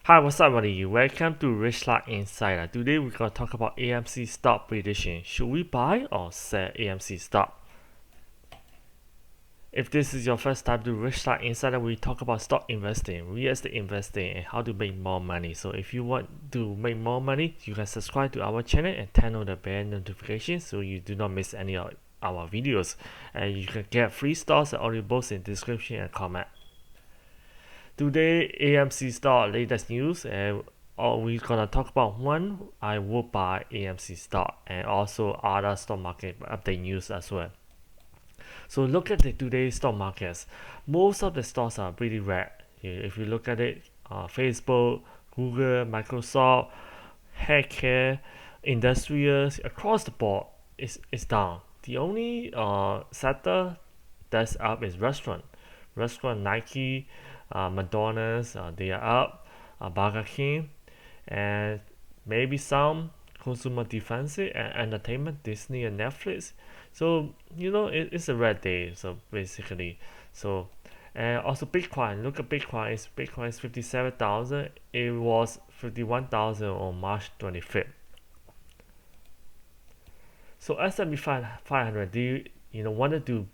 Hi, what's up, everybody? Welcome to Rich Luck Insider. Today we're gonna talk about AMC stock prediction. Should we buy or sell AMC stock? If this is your first time to Rich Luck Insider, we talk about stock investing, real estate investing, and how to make more money. So if you want to make more money, you can subscribe to our channel and turn on the bell notification so you do not miss any of our videos. And you can get free stocks and audiobooks in description and comment. Today, AMC stock latest news, and we're gonna talk about one I will buy AMC stock and also other stock market update news as well. So look at the today's stock markets. Most of the stocks are pretty red. If you look at it, Facebook, Google, Microsoft, healthcare, industrials across the board is down. The only sector that's up is restaurant. Restaurant Nike, McDonald's, they are up. Burger King, and maybe some consumer defensive and entertainment, Disney and Netflix. So it's a red day. So basically, so and also Bitcoin. Look at Bitcoin. Bitcoin is 57,000. It was 51,000 on March 25th. So S&P 500. Do you wanted to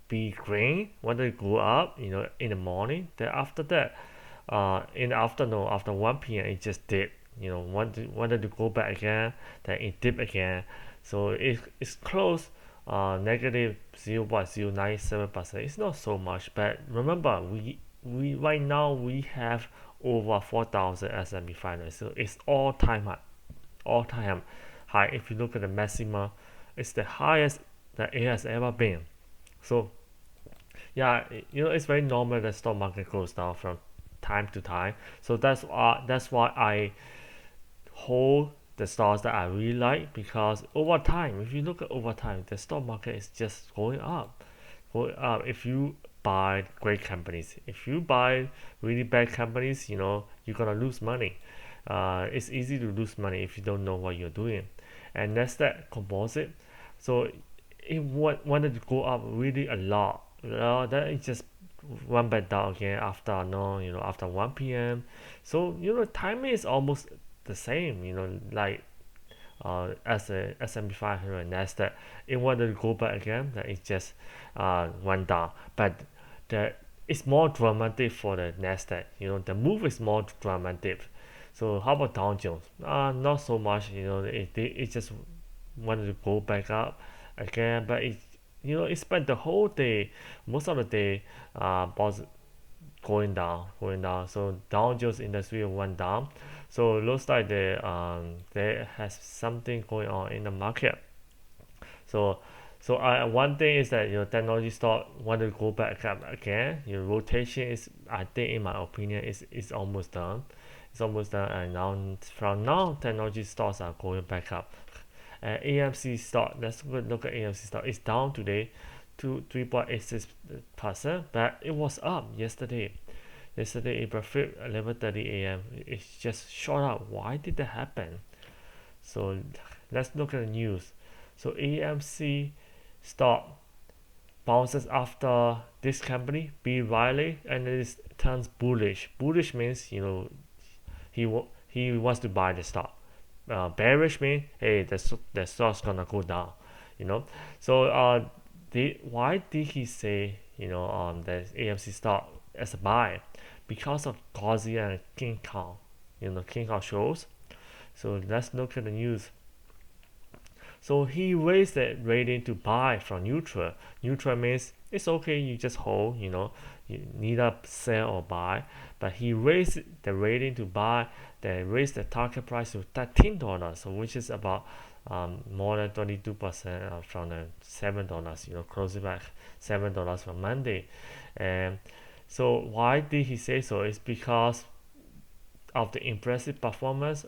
be green, wanted to go up, in the morning. Then after that, in the afternoon, after 1 p.m., it just dipped. Wanted to go back again, then it dipped again. So it's close, negative 0.097%. It's not so much, but remember, we right now we have over 4,000 S&P 500. So it's all time high. If you look at the maxima, it's the highest that it has ever been. So yeah, it's very normal that stock market goes down from time to time. So that's why I hold the stocks that I really like, because over time, if you look at over time, the stock market is just going up. If you buy great companies, if you buy really bad companies, you're gonna lose money. It's easy to lose money if you don't know what you're doing. And that's that composite. So it wanted to go up really a lot. Then it just went back down again after after 1 p.m. So timing is almost the same. Like as a S&P 500 and Nasdaq, it wanted to go back again. Then it just went down. But it's more dramatic for the Nasdaq. The move is more dramatic. So how about Dow Jones? Not so much. It just wanted to go back up again, but it spent the whole day, most of the day, was going down. So Dow Jones Industry went down. So it looks like there has something going on in the market. So one thing is that technology stock want to go back up again. Rotation is, I think, in my opinion, is almost done. It's almost done, and now from now technology stocks are going back up. AMC stock, let's look at AMC stock. It's down today to 3.86%, but it was up yesterday. Yesterday, April 5th, 11:30 a.m. It's just shot up. Why did that happen? So let's look at the news. So AMC stock bounces after this company, B. Riley, and it turns bullish. Bullish means he wants to buy the stock. Bearish means, hey, the stock's gonna go down. So why did he say the AMC stock as a buy? Because of Godzilla and King Kong. King Kong shows. So let's look at the news. So he raised the rating to buy from neutral. Neutral means it's okay, you just hold, you neither sell or buy. But he raised the rating to buy. They raised the target price to $13, so which is about more than 22% from the $7. Closing back $7 from Monday. And so why did he say so? It's because of the impressive performance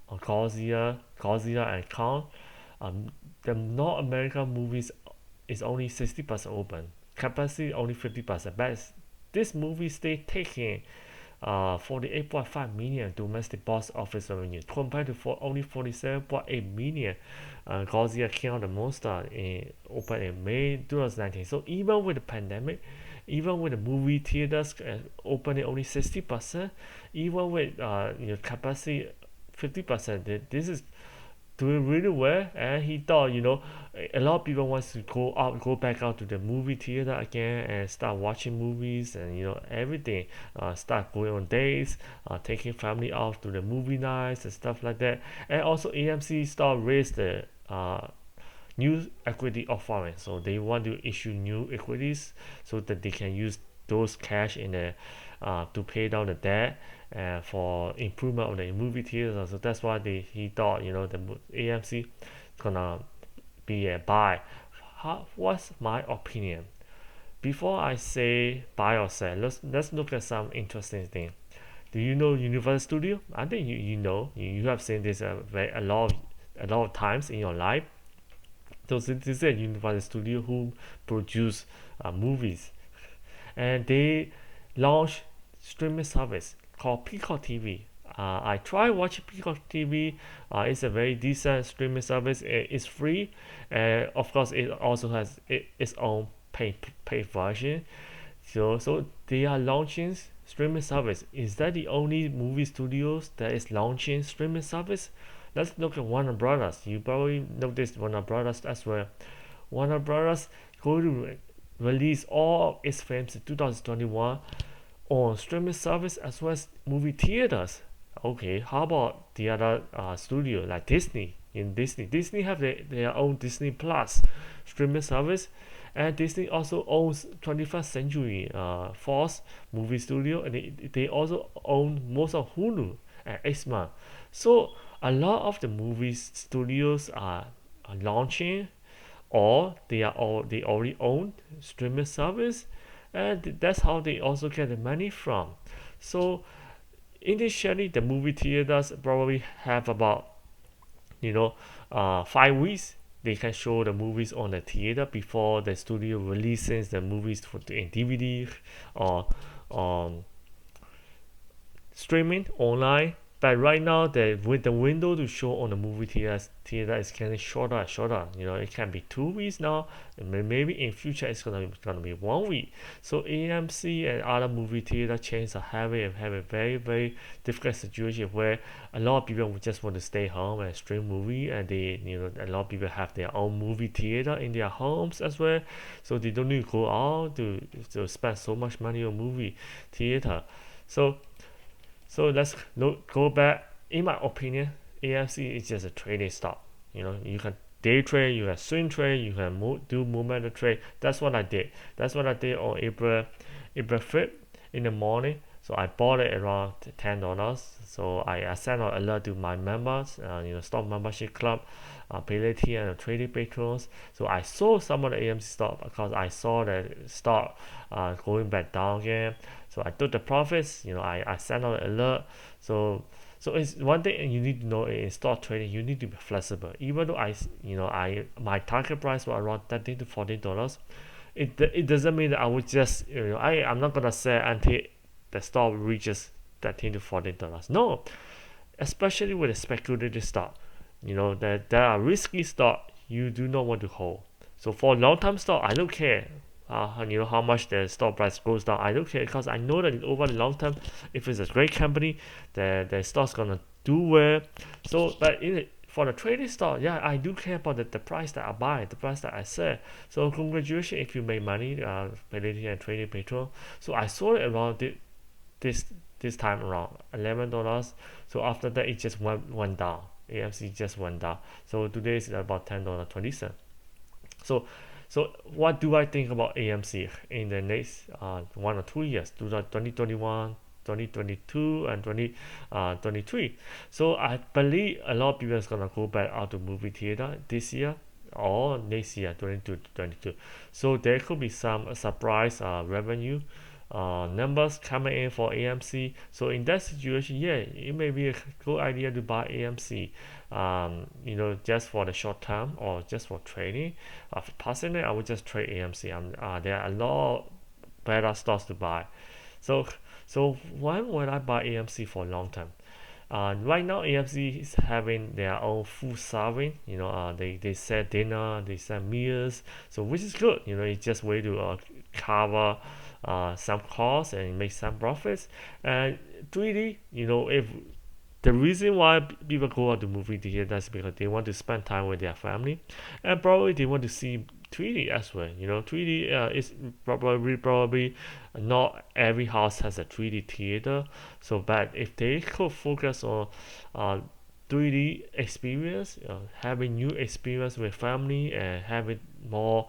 of Godzilla and Kong. The North American movies is only 60% open, capacity only 50%. But this movie stay taking 48.5 million domestic box office revenue compared to only 47.8 million Godzilla King of the Monster opened in May 2019. So even with the pandemic, even with the movie theaters opening only 60%, even with capacity 50%, this is doing really well. And he thought, a lot of people wants to go back out to the movie theater again and start watching movies and everything. Start going on dates, taking family out to the movie nights and stuff like that. And also AMC start raise the new equity offering, so they want to issue new equities so that they can use those cash in the to pay down the debt and for improvement of the movie theaters. So that's why he thought the AMC gonna be a buy. What's my opinion? Before I say buy or sell, let's look at some interesting thing. Do you know Universal Studio? I think you have seen this a lot of times in your life. So this is a Universal Studio who produce movies, and they launch streaming service called Peacock TV. I try watching Peacock TV. It's a very decent streaming service. It's free, and of course, it also has its own paid version. So they are launching streaming service. Is that the only movie studios that is launching streaming service? Let's look at Warner Brothers. You probably noticed Warner Brothers as well. Warner Brothers going to release all its films in 2021 on streaming service as well as movie theaters. Okay, how about the other studio like Disney? Disney have their own Disney Plus streaming service, and Disney also owns 21st Century Fox movie studio, and they also own most of Hulu and Xma. So a lot of the movie studios are launching, or they already own streaming service, and that's how they also get the money from. So initially, the movie theaters probably have about 5 weeks. They can show the movies on the theater before the studio releases the movies in DVD or on streaming online. But right now, with the window to show on the movie theater is getting shorter and shorter. It can be 2 weeks now, and maybe in future it's gonna be 1 week. So AMC and other movie theater chains are having a very very difficult situation where a lot of people just want to stay home and stream movie, and a lot of people have their own movie theater in their homes as well, so they don't need to go out to spend so much money on movie theater. So let's go back. In my opinion, AMC is just a trading stock. You can day trade, you can swing trade, you can do momentum trade. That's what I did. That's what I did on April 5th in the morning. So I bought it around $10. So I sent out alert to my members, stock membership club, ability and trading patrons. So I sold some of the AMC stock because I saw the stock going back down again. So I took the profits. I sent out an alert. So it's one thing you need to know in stock trading. You need to be flexible. Even though my target price was around $13 to $14, it doesn't mean that I would just I'm not gonna sell until the stock reaches $13 to $14. No, especially with a speculative stock. That there are risky stock you do not want to hold. So for long-term stock, I don't care. How much the stock price goes down. I don't care because I know that over the long term, if it's a great company, the stock's gonna do well. So, but for the trading stock, yeah, I do care about the price that I buy, the price that I sell. So congratulations if you make money, ability and trading patron. So I sold it around this time around $11. So after that, it just went down. AMC just went down. So today is about $10.20. So what do I think about AMC in the next 1 or 2 years, 2021, 2022, and 2023? So I believe a lot of people is gonna go back out to movie theater this year or next year, 2022. So there could be some surprise revenue numbers coming in for AMC. So in that situation, yeah, it may be a good idea to buy AMC, just for the short term or just for trading. Personally, I would just trade AMC. There are a lot better stocks to buy. So when would I buy AMC for long term? Right now, AMC is having their own food serving. They sell dinner, they sell meals, so which is good. It's just way to cover some costs and make some profits. And 3D, if the reason why people go out to movie theater is because they want to spend time with their family, and probably they want to see 3D as well. 3D is probably not every house has a 3D theater. So, but if they could focus on uh, 3D experience, having new experience with family and having more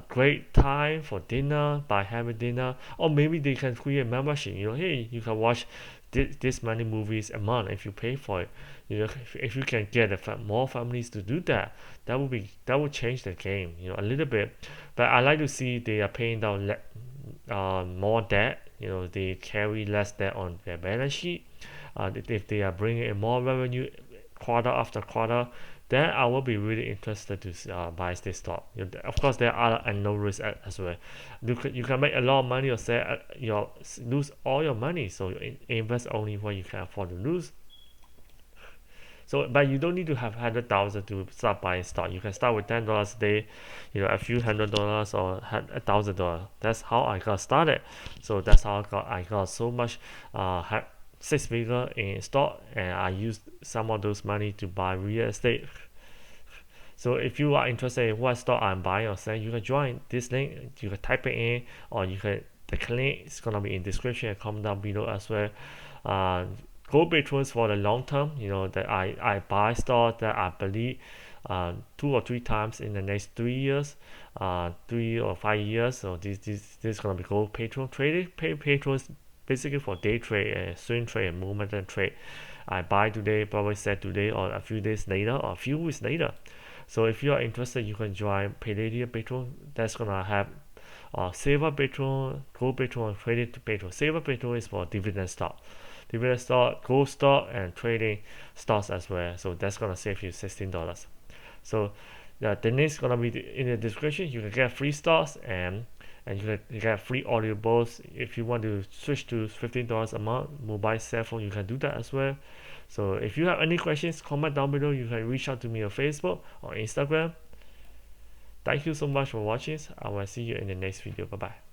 great time for dinner by having dinner, or maybe they can create membership. Hey, you can watch this many movies a month if you pay for it. If you can get more families to do that, that would change the game, a little bit. But I like to see they are paying down more debt. They carry less debt on their balance sheet. If they are bringing in more revenue quarter after quarter, then I will be really interested to buy this stock. Of course, there are unknown risks as well. You can make a lot of money or lose all your money. So invest only what you can afford to lose. So, but you don't need to have 100,000 to start buying stock. You can start with $10 a day, a few $100 or $1,000. That's how I got started. So that's how I got so much, six figure in stock, and I used some of those money to buy real estate. So if you are interested in what stock I'm buying or selling, you can join this link. You can type it in, or the link is gonna be in description and comment down below as well. Uh, Gold patrons for the long term. That I buy stock that I believe 2 or 3 times in the next 3 years, 3 or 5 years. So this is gonna be gold patron trading. Patrons basically for day trade and swing trade and momentum trade. I buy today, probably sell today, or a few days later, or a few weeks later. So if you are interested, you can join Palladium Patron. That's gonna have Silver Patron, Gold Patron, and Credit Patron. Silver Patron is for dividend stock, gold stock, and trading stocks as well. So that's gonna save you $16. So the link is gonna be in the description. You can get free stocks, and you get free audiobooks. If you want to switch to $15 a month mobile cell phone, you can do that as well. So if you have any questions, comment down below. You can reach out to me on Facebook or Instagram. Thank you so much for watching. I will see you in the next video. Bye bye.